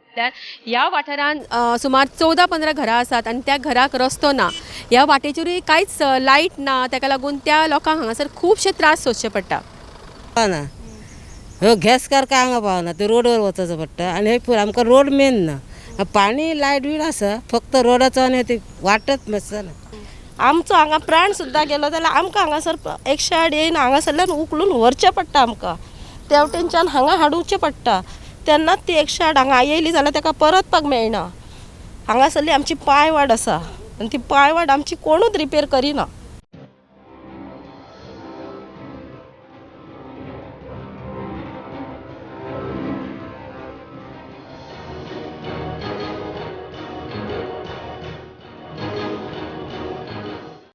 म्हटल्यार ह्या वाठारांत सुमार 14-15 घरां आसात आनी त्या घराक रस्तो ना. ह्या वाटेचेरूय कांयच लायट ना, ताका लागून त्या लोकांक हांगासर खुबशे त्रास सोंसचे पडटा. ना हो गॅस कारका हांगा पावना ते रोडवर वचचो पडटा आनी हय आमकां रोड मेन ना पाणी लायट बीड आसा फक्त रोडाचो आनी ती वाटच मातसो ना. आमचो हांगा प्राण सुद्दां गेलो जाल्यार आमकां हांगासर 108 येयन हांगासरल्यान उखलून व्हरचें पडटा आमकां तेवटेनच्यान हांगा हाडूचें पडटा तेन्नाच ती 108 हांगा येयली जाल्यार ताका परतपाक मेळना. हांगासरली आमची पांयवाड आसा आनी ती पांयवाड आमची कोणूच रिपेर करिना.